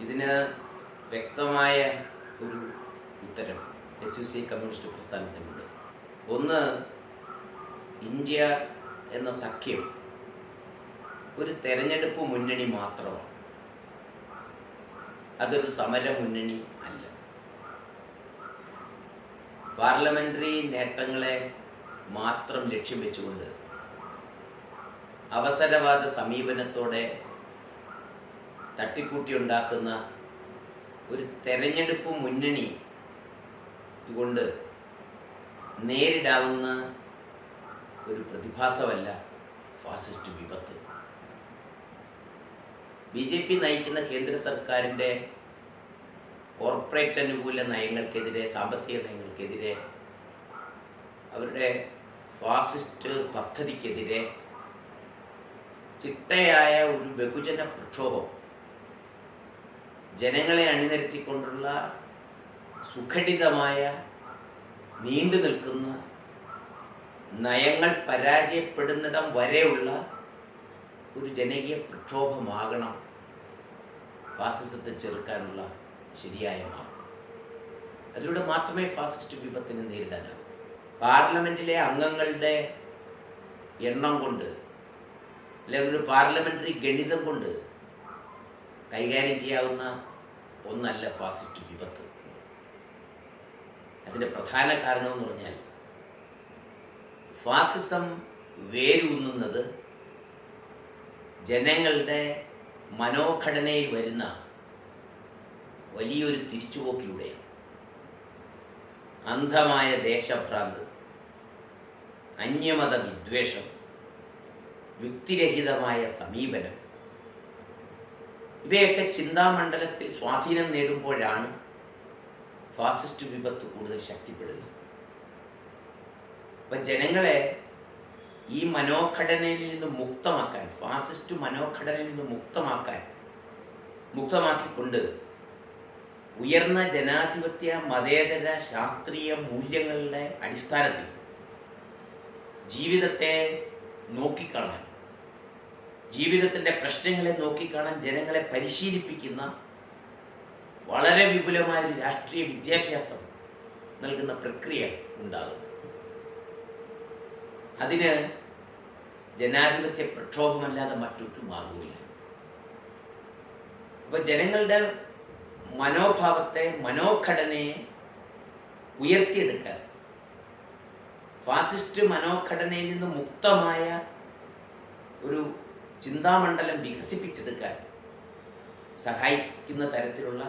ഇതിന് വ്യക്തമായ ഒരു ഉത്തരം SUC കമ്മ്യൂണിസ്റ്റ് പ്രസ്ഥാനത്തിനുണ്ട്. ഒന്ന്, ഇന്ത്യ എന്ന സഖ്യം ഒരു തെരഞ്ഞെടുപ്പ് മുന്നണി മാത്രമാണ്, അതൊരു സമര മുന്നണി അല്ല. പാർലമെന്ററി നേട്ടങ്ങളെ മാത്രം ലക്ഷ്യം വെച്ചുകൊണ്ട് അവസരവാദ സമീപനത്തോടെ തട്ടിക്കൂട്ടിയുണ്ടാക്കുന്ന ഒരു തെരഞ്ഞെടുപ്പ് മുന്നണി കൊണ്ട് നേരിടാവുന്ന ഒരു പ്രതിഭാസമല്ല ഫാസിസ്റ്റ് വിപത്ത്. BJP നയിക്കുന്ന കേന്ദ്ര സർക്കാരിൻ്റെ കോർപ്പറേറ്റ് അനുകൂല നയങ്ങൾക്കെതിരെ, സാമ്പത്തിക നയങ്ങൾക്കെതിരെ, അവരുടെ ഫാസിസ്റ്റ് പദ്ധതിക്കെതിരെ ചിട്ടയായ ഒരു ബഹുജന പ്രക്ഷോഭം, ജനങ്ങളെ അണിനിരത്തിക്കൊണ്ടുള്ള സുഘടിതമായ നീണ്ടു നിൽക്കുന്ന നയങ്ങൾ പരാജയപ്പെടുന്നിടം വരെയുള്ള ഒരു ജനകീയ പ്രക്ഷോഭമാകണം ഫാസിസത്തെ ചെറുക്കാനുള്ള ശരിയായ മാർഗം. അതിലൂടെ മാത്രമേ ഫാസിസ്റ്റ് വിപത്തിനെ നേരിടാനാകൂ. പാർലമെൻറ്റിലെ അംഗങ്ങളുടെ എണ്ണം കൊണ്ട്, അല്ലെങ്കിൽ ഒരു പാർലമെൻ്ററി ഗണിതം കൊണ്ട് കൈകാര്യം ചെയ്യാവുന്ന ഒന്നല്ല ഫാസിസ്റ്റ് വിപത്ത്. അതിൻ്റെ പ്രധാന കാരണമെന്ന് പറഞ്ഞാൽ, ഫാസിസം വേരൂന്നുന്നത് ജനങ്ങളുടെ മനോഘടനയിൽ വരുന്ന വലിയൊരു തിരിച്ചുപോക്കിലൂടെയാണ്. അന്ധമായ ദേശഭ്രാന്ത്, അന്യമത വിദ്വേഷം, യുക്തിരഹിതമായ സമീപനം, ഇവയൊക്കെ ചിന്താമണ്ഡലത്തിൽ സ്വാധീനം നേടുമ്പോഴാണ് ഫാസിസ്റ്റ് വിപത്ത് കൂടുതൽ ശക്തിപ്പെടുക. അപ്പം ജനങ്ങളെ ഈ മനോഘടനയിൽ നിന്ന് മുക്തമാക്കാൻ, ഫാസിസ്റ്റ് മനോഘടനയിൽ നിന്ന് മുക്തമാക്കിക്കൊണ്ട് ഉയർന്ന ജനാധിപത്യ മതേതര ശാസ്ത്രീയ മൂല്യങ്ങളുടെ അടിസ്ഥാനത്തിൽ ജീവിതത്തെ നോക്കിക്കാണാൻ, ജീവിതത്തിൻ്റെ പ്രശ്നങ്ങളെ നോക്കിക്കാണാൻ ജനങ്ങളെ പരിശീലിപ്പിക്കുന്ന വളരെ വിപുലമായ ഒരു രാഷ്ട്രീയ വിദ്യാഭ്യാസം നൽകുന്ന പ്രക്രിയ ഉണ്ടാകും. അതിന് ജനാധിപത്യ പ്രക്ഷോഭമല്ലാതെ മറ്റൊരു മാർഗവുമില്ല. അപ്പോൾ ജനങ്ങളുടെ മനോഭാവത്തെ, മനോഘടനയെ ഉയർത്തിയെടുക്കാൻ, ഫാസിസ്റ്റ് മനോഘടനയിൽ നിന്ന് മുക്തമായ ഒരു ചിന്താമണ്ഡലം വികസിപ്പിച്ചെടുക്കാൻ സഹായിക്കുന്ന തരത്തിലുള്ള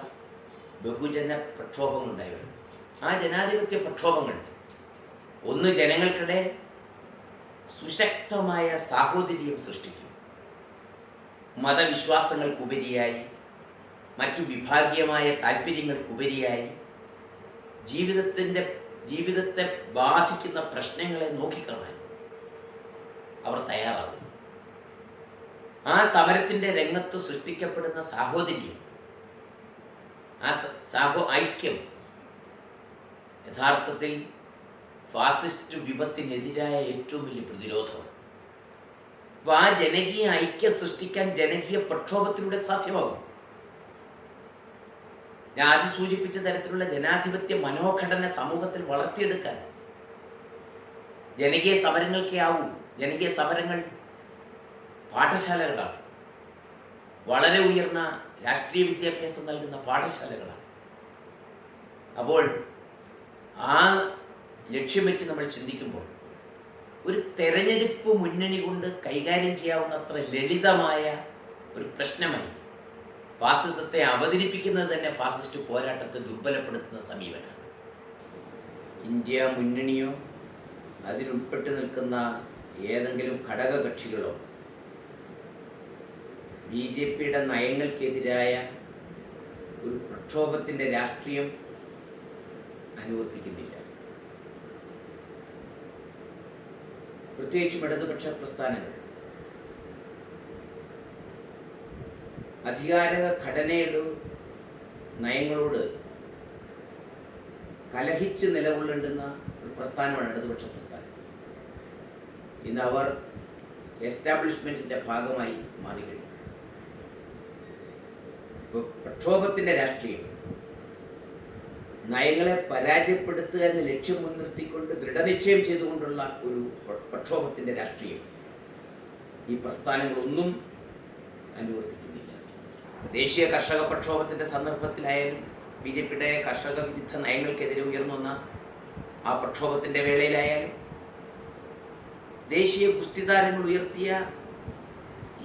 ബഹുജന പ്രക്ഷോഭങ്ങളുണ്ടായി വരും. ആ ജനാധിപത്യ പ്രക്ഷോഭങ്ങൾ ഒന്ന്, ജനങ്ങൾക്കിടെ സുശക്തമായ സാഹോദര്യം സൃഷ്ടിക്കും. മതവിശ്വാസങ്ങൾക്കുപരിയായി, മറ്റു വിഭാഗീയമായ താല്പര്യങ്ങൾക്കുപരിയായി ജീവിതത്തെ ബാധിക്കുന്ന പ്രശ്നങ്ങളെ നോക്കിക്കാണാൻ അവർ തയ്യാറാകും. ആ സമരത്തിൻ്റെ രംഗത്ത് സൃഷ്ടിക്കപ്പെടുന്ന സാഹോദര്യം, ആ ഐക്യം യഥാർത്ഥത്തിൽ ഫാസിസ്റ്റ് വിപത്തിനെതിരായ ഏറ്റവും വലിയ പ്രതിരോധമാണ്. അപ്പോൾ ആ ജനകീയ ഐക്യം സൃഷ്ടിക്കാൻ ജനകീയ പ്രക്ഷോഭത്തിലൂടെ സാധ്യമാകും. ഞാൻ ആദ്യം സൂചിപ്പിച്ച തരത്തിലുള്ള ജനാധിപത്യ മനോഘടന സമൂഹത്തിൽ വളർത്തിയെടുക്കാൻ ജനകീയ സമരങ്ങൾക്കേ ആവൂ. ജനകീയ സമരങ്ങൾ പാഠശാലകളാണ്, വളരെ ഉയർന്ന രാഷ്ട്രീയ വിദ്യാഭ്യാസം നൽകുന്ന പാഠശാലകളാണ്. അപ്പോൾ ആ ലക്ഷ്യം വെച്ച് നമ്മൾ ചിന്തിക്കുമ്പോൾ ഒരു തെരഞ്ഞെടുപ്പ് മുന്നണി കൊണ്ട് കൈകാര്യം ചെയ്യാവുന്നത്ര ലളിതമായ ഒരു പ്രശ്നമായി ഫാസിസത്തെ അവതരിപ്പിക്കുന്നത് തന്നെ ഫാസിസ്റ്റ് പോരാട്ടത്തെ ദുർബലപ്പെടുത്തുന്ന സമീപനമാണ്. ഇന്ത്യ മുന്നണിയോ അതിലുൾപ്പെട്ട് നിൽക്കുന്ന ഏതെങ്കിലും ഘടകകക്ഷികളോ BJPയുടെ നയങ്ങൾക്കെതിരായ ഒരു പ്രക്ഷോഭത്തിൻ്റെ രാഷ്ട്രീയം അനുവർത്തിക്കുന്നില്ല. പ്രത്യേകിച്ചും ഇടതുപക്ഷ പ്രസ്ഥാനങ്ങൾ അധികാര ഘടനയുടെ നയങ്ങളോട് കലഹിച്ച് നിലകൊള്ളുന്ന ഒരു പ്രസ്ഥാനമാണ് ഇടതുപക്ഷ പ്രസ്ഥാനം. ഇന്ന് അവർ എസ്റ്റാബ്ലിഷ്മെൻറ്റിൻ്റെ ഭാഗമായി മാറിക്കഴിഞ്ഞു. ഇപ്പോൾ പ്രക്ഷോഭത്തിൻ്റെ രാഷ്ട്രീയം, നയങ്ങളെ പരാജയപ്പെടുത്തുക എന്ന ലക്ഷ്യം മുൻനിർത്തിക്കൊണ്ട് ദൃഢനിശ്ചയം ചെയ്തുകൊണ്ടുള്ള ഒരു പ്രക്ഷോഭത്തിൻ്റെ രാഷ്ട്രീയം ഈ പ്രസ്ഥാനങ്ങളൊന്നും അനുവർത്തിക്കുന്നില്ല. ദേശീയ കർഷക പ്രക്ഷോഭത്തിൻ്റെ സന്ദർഭത്തിലായാലും BJPയുടെ കർഷക വിരുദ്ധ നയങ്ങൾക്കെതിരെ ഉയർന്നു വന്ന ആ പ്രക്ഷോഭത്തിൻ്റെ വേളയിലായാലും ദേശീയ ഗുസ്തി താരങ്ങൾ ഉയർത്തിയ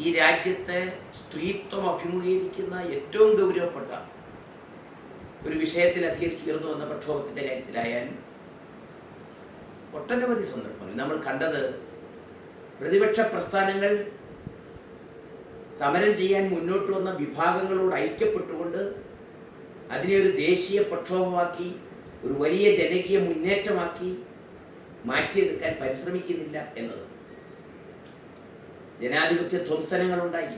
ഈ രാജ്യത്തെ സ്ത്രീത്വം അഭിമുഖീകരിക്കുന്ന ഏറ്റവും ഗൗരവപ്പെട്ട ഒരു വിഷയത്തിൽ അധികരിച്ചുയർന്നു വന്ന പ്രക്ഷോഭത്തിൻ്റെ കാര്യത്തിലായാലും ഒട്ടനവധി സന്ദർഭങ്ങൾ നമ്മൾ കണ്ടത് പ്രതിപക്ഷ പ്രസ്ഥാനങ്ങൾ സമരം ചെയ്യാൻ മുന്നോട്ട് വന്ന വിഭാഗങ്ങളോട് ഐക്യപ്പെട്ടുകൊണ്ട് അതിനെ ഒരു ദേശീയ പ്രക്ഷോഭമാക്കി ഒരു വലിയ ജനകീയ മുന്നേറ്റമാക്കി മാറ്റിയെടുക്കാൻ പരിശ്രമിക്കുന്നില്ല എന്നത്. ജനാധിപത്യ ധ്വംസനങ്ങളുണ്ടായി,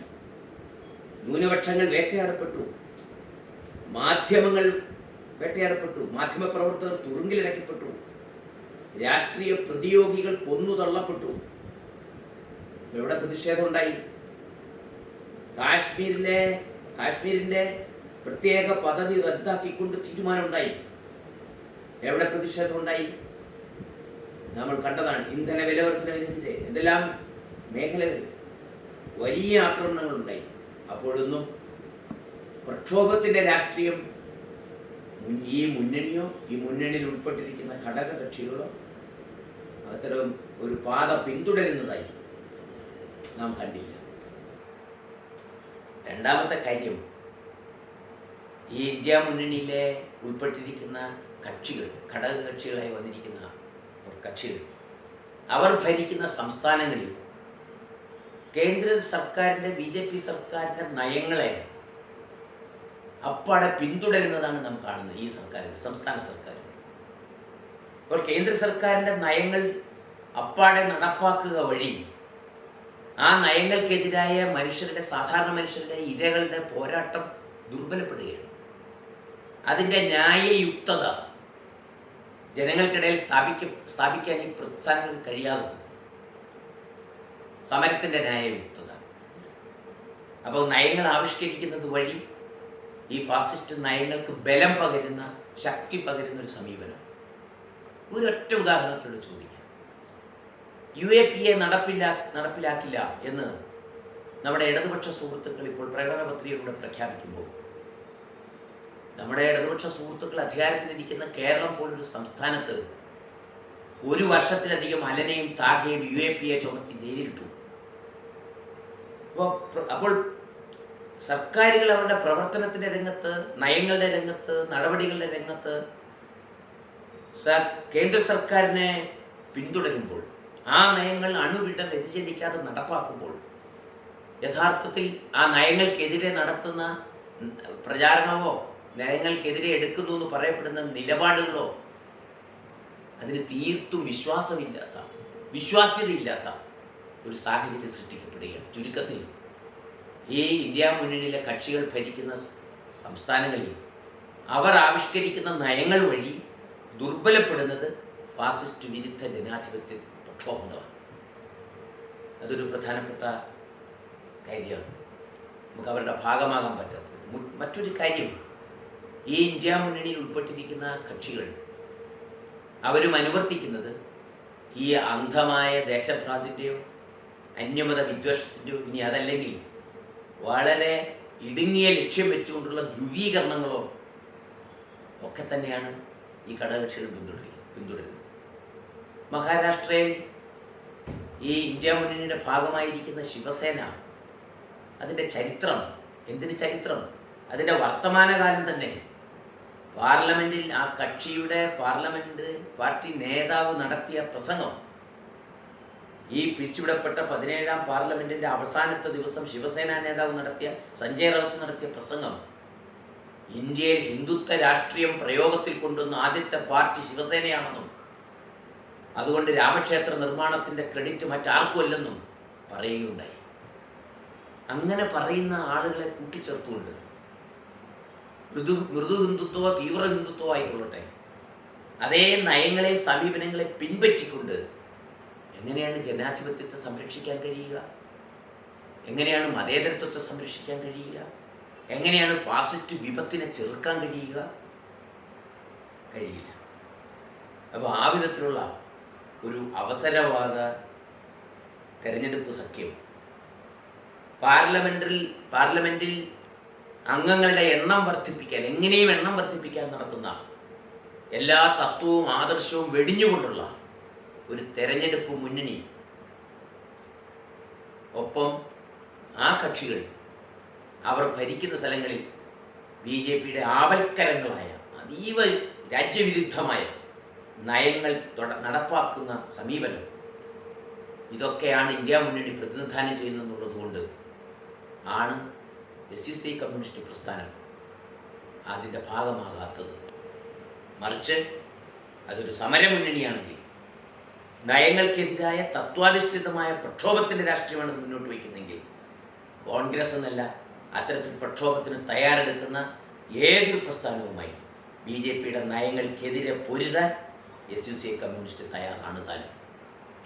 ന്യൂനപക്ഷങ്ങൾ വേട്ടയാടപ്പെട്ടു, മാധ്യമങ്ങൾ വേട്ടയാടപ്പെട്ടു, മാധ്യമപ്രവർത്തകർ തുറുങ്കിലടക്കപ്പെട്ടു, രാഷ്ട്രീയ പ്രതിയോഗികൾ കൊന്നുതള്ളപ്പെട്ടു. എവിടെ പ്രതിഷേധം ഉണ്ടായി? കാശ്മീരിൻ്റെ പ്രത്യേക പദവി റദ്ദാക്കിക്കൊണ്ട് തീരുമാനമുണ്ടായി. എവിടെ പ്രതിഷേധം ഉണ്ടായി? നമ്മൾ കണ്ടതാണ്. ഇന്ധന വില വർധനവിനെതിരെ എന്തെല്ലാം മേഖലകളിൽ വലിയ ആക്രമണങ്ങളുണ്ടായി. അപ്പോഴൊന്നും പ്രക്ഷോഭത്തിൻ്റെ രാഷ്ട്രീയം ഈ മുന്നണിയോ ഈ മുന്നണിയിൽ ഉൾപ്പെട്ടിരിക്കുന്ന ഘടക കക്ഷികളോ അത്തരം ഒരു പാത പിന്തുടരുന്നതായി നാം കണ്ടില്ല. രണ്ടാമത്തെ കാര്യം, ഈ ഇന്ത്യ മുന്നണിയിലെ ഉൾപ്പെട്ടിരിക്കുന്ന കക്ഷികൾ, ഘടക കക്ഷികളായി വന്നിരിക്കുന്ന കക്ഷികൾ, അവർ ഭരിക്കുന്ന സംസ്ഥാനങ്ങളിൽ കേന്ദ്ര സർക്കാരിൻ്റെ BJP സർക്കാരിൻ്റെ നയങ്ങളെ അപ്പാടെ പിന്തുടരുന്നതാണ് നാം കാണുന്നത്. ഈ സർക്കാരുകൾ, സംസ്ഥാന സർക്കാരുകൾ അപ്പോൾ കേന്ദ്ര സർക്കാരിൻ്റെ നയങ്ങൾ അപ്പാടെ നടപ്പാക്കുക വഴി ആ നയങ്ങൾക്കെതിരായ സാധാരണ മനുഷ്യരുടെ ഇരകളുടെ പോരാട്ടം ദുർബലപ്പെടുകയാണ്. അതിൻ്റെ ന്യായയുക്തത ജനങ്ങൾക്കിടയിൽ സ്ഥാപിക്കാൻ ഈ പ്രസ്ഥാനങ്ങൾക്ക് കഴിയാതെ സമരത്തിൻ്റെ ന്യായയുക്തത. അപ്പോൾ നയങ്ങൾ ആവിഷ്കരിക്കുന്നത് വഴി ഈ ഫാസിസ്റ്റ് നയങ്ങൾക്ക് ബലം പകരുന്ന, ശക്തി പകരുന്ന ഒരു സമീപനം. ഒരൊറ്റ ഉദാഹരണത്തിലൂടെ ചോദിക്കാം. UAPA നടപ്പിലാക്കില്ല എന്ന് നമ്മുടെ ഇടതുപക്ഷ സുഹൃത്തുക്കൾ ഇപ്പോൾ പ്രകടന പത്രികയിലൂടെ പ്രഖ്യാപിക്കുമ്പോൾ നമ്മുടെ ഇടതുപക്ഷ സുഹൃത്തുക്കൾ അധികാരത്തിലിരിക്കുന്ന കേരളം പോലൊരു സംസ്ഥാനത്ത് 1 വർഷത്തിലധികം അലനെയും താകയും UAPA ചുമത്തി ജയിലിലിട്ടു. അപ്പോൾ സർക്കാരുകൾ അവരുടെ പ്രവർത്തനത്തിൻ്റെ രംഗത്ത്, നയങ്ങളുടെ രംഗത്ത്, നടപടികളുടെ രംഗത്ത് കേന്ദ്ര സർക്കാരിനെ പിന്തുടരുമ്പോൾ, ആ നയങ്ങൾ അണുവിടം വ്യതിചലിക്കാതെ നടപ്പാക്കുമ്പോൾ യഥാർത്ഥത്തിൽ ആ നയങ്ങൾക്കെതിരെ നടത്തുന്ന പ്രചാരണമോ നയങ്ങൾക്കെതിരെ എടുക്കുന്നു എന്ന് പറയപ്പെടുന്ന നിലപാടുകളോ അതിന് തീർത്തും വിശ്വാസ്യതയില്ലാത്ത ഒരു സാഹചര്യം സൃഷ്ടിക്കപ്പെടുകയാണ്. ചുരുക്കത്തിൽ ഈ ഇന്ത്യ മുന്നണിയിലെ കക്ഷികൾ ഭരിക്കുന്ന സംസ്ഥാനങ്ങളിൽ അവർ ആവിഷ്കരിക്കുന്ന നയങ്ങൾ വഴി ദുർബലപ്പെടുന്നത് ഫാസിസ്റ്റ് വിരുദ്ധ ജനാധിപത്യ പ്രക്ഷോഭങ്ങളാണ്. അതൊരു പ്രധാനപ്പെട്ട കാര്യമാണ്. നമുക്ക് അവരുടെ ഭാഗമാകാൻ പറ്റാത്തത്. മറ്റൊരു കാര്യം, ഈ ഇന്ത്യ മുന്നണിയിൽ ഉൾപ്പെട്ടിരിക്കുന്ന കക്ഷികൾ അവരും അനുവർത്തിക്കുന്നത് ഈ അന്ധമായ ദേശഭ്രാന്തിൻ്റെയോ അന്യമത വിദ്വേഷത്തിൻ്റെയോ, ഇനി അതല്ലെങ്കിൽ വളരെ ഇടുങ്ങിയ ലക്ഷ്യം വെച്ചുകൊണ്ടുള്ള ധ്രുവീകരണങ്ങളോ ഒക്കെ തന്നെയാണ് ഈ ഘടകകക്ഷികൾ പിന്തുടരുന്നത്. മഹാരാഷ്ട്രയിൽ ഈ ഇന്ത്യ മുന്നണിയുടെ ഭാഗമായിരിക്കുന്ന ശിവസേന, അതിൻ്റെ ചരിത്രം, എന്തിന് ചരിത്രം, അതിൻ്റെ വർത്തമാനകാലം തന്നെ പാർലമെൻറ്റിൽ ആ കക്ഷിയുടെ പാർട്ടി നേതാവ് നടത്തിയ പ്രസംഗം, ഈ പിരിച്ചുവിടപ്പെട്ട 17ാം പാർലമെൻറ്റിൻ്റെ അവസാനത്തെ ദിവസം ശിവസേന നേതാവ് സഞ്ജയ് റൗത്ത് നടത്തിയ പ്രസംഗം, ഇന്ത്യയിൽ ഹിന്ദുത്വ രാഷ്ട്രീയം പ്രയോഗത്തിൽ കൊണ്ടുവന്ന ആദ്യത്തെ പാർട്ടി ശിവസേനയാണെന്നും അതുകൊണ്ട് രാമക്ഷേത്ര നിർമ്മാണത്തിൻ്റെ ക്രെഡിറ്റ് മറ്റാർക്കുമല്ലെന്നും പറയുകയുണ്ടായി. അങ്ങനെ പറയുന്ന ആളുകളെ കൂട്ടിച്ചേർത്തുകൊണ്ട് മൃദു ഹിന്ദുത്വമോ തീവ്ര ഹിന്ദുത്വമോ ആയിക്കൊള്ളട്ടെ, അതേ നയങ്ങളെയും സമീപനങ്ങളെയും പിൻപറ്റിക്കൊണ്ട് എങ്ങനെയാണ് ജനാധിപത്യത്തെ സംരക്ഷിക്കാൻ കഴിയുക? എങ്ങനെയാണ് മതേതരത്വത്തെ സംരക്ഷിക്കാൻ കഴിയുക? എങ്ങനെയാണ് ഫാസിസ്റ്റ് വിപത്തിനെ ചെറുക്കാൻ കഴിയുക? കഴിയില്ല. അപ്പോൾ ആ വിധത്തിലുള്ള ഒരു അവസരവാദ തെരഞ്ഞെടുപ്പ് സഖ്യം പാർലമെന്റിൽ അംഗങ്ങളുടെ എണ്ണം വർദ്ധിപ്പിക്കാൻ, എങ്ങനെയും എണ്ണം വർദ്ധിപ്പിക്കാൻ നടത്തുന്ന എല്ലാ തത്വവും ആദർശവും വെടിഞ്ഞുകൊണ്ടുള്ള ഒരു തെരഞ്ഞെടുപ്പ് മുന്നണി. ഒപ്പം ആ കക്ഷികൾ അവർ ഭരിക്കുന്ന സ്ഥലങ്ങളിൽ BJPയുടെ ആവൽക്കരങ്ങളായ അതീവ രാജ്യവിരുദ്ധമായ നയങ്ങൾ നടപ്പാക്കുന്ന സമീപനം, ഇതൊക്കെയാണ് ഇന്ത്യ മുന്നണി പ്രതിനിധാനം ചെയ്യുന്നതെന്നുള്ളത് കൊണ്ട് ആണ് SUCI കമ്മ്യൂണിസ്റ്റ് പ്രസ്ഥാനം അതിൻ്റെ ഭാഗമാകാത്തത്. മറിച്ച് അതൊരു സമരമുന്നണിയാണെങ്കിൽ, നയങ്ങൾക്കെതിരായ തത്വാധിഷ്ഠിതമായ പ്രക്ഷോഭത്തിൻ്റെ രാഷ്ട്രീയമാണ് മുന്നോട്ട് വയ്ക്കുന്നതെങ്കിൽ, കോൺഗ്രസ് എന്നല്ല അത്തരത്തിൽ പ്രക്ഷോഭത്തിന് തയ്യാറെടുക്കുന്ന ഏതൊരു പ്രസ്ഥാനവുമായി BJPയുടെ നയങ്ങൾക്കെതിരെ പൊരുതാൻ SUCI കമ്മ്യൂണിസ്റ്റ് തയ്യാറാണ് താനും.